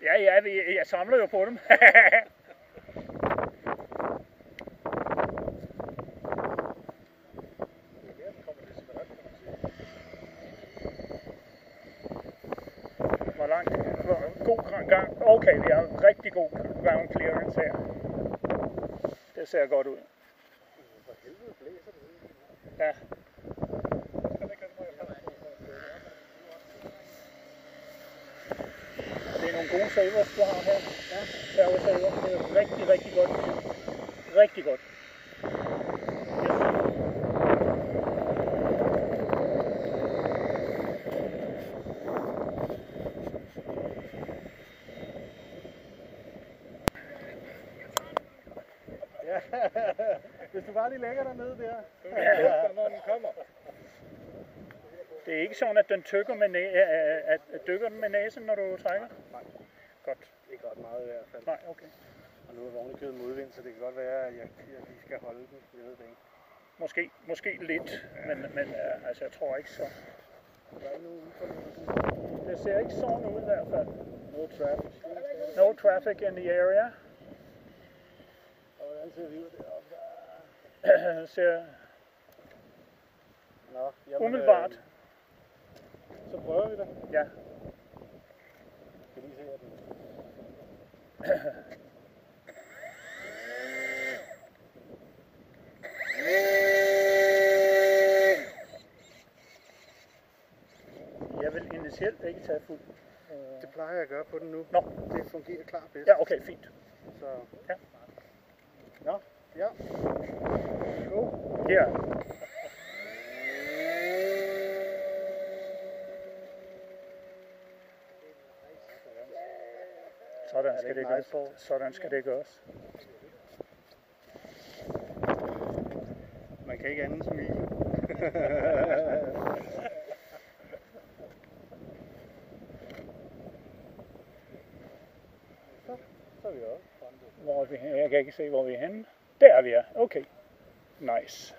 Ja, jeg samler jo på dem. Hvor langt? God gang. Okay, vi har rigtig god ground clearance her. Det ser godt ud. Ja. Det er nogle gode savers, du har her. Ja, servosaver. Det er rigtig, rigtig godt. Rigtig godt. Ja, hvis du bare lige lægger dig ned der. Ja. Når den kommer. Det er ikke sådan, at den dykker med næsen, når du trækker? Nej. Godt. Ikke ret meget i hvert fald. Nej, okay. Og nu er vognet modvind, så det kan godt være, at jeg lige skal holde den. Jeg ved det ikke. Måske lidt, men altså, jeg tror ikke så. Der er ikke nogen udfordringer. Det ser ikke sådan ud i hvert fald. No traffic. No traffic in the area. Og hvordan ser det ud deroppe? Det ser umiddelbart. Så prøver vi det. Ja. Kan lige se, at den... Jeg vil initielt ikke tage fuld. Det plejer jeg at gøre på den nu. Nå. Det fungerer klart bedst. Ja, okay, fint. Så... Ja. Nå, ja. Go. Her. Sådan skal det gøres. Man kan ikke andet smile. Så er vi oppe. Jeg kan ikke se, hvor vi er henne. Der er vi. Okay. Nice.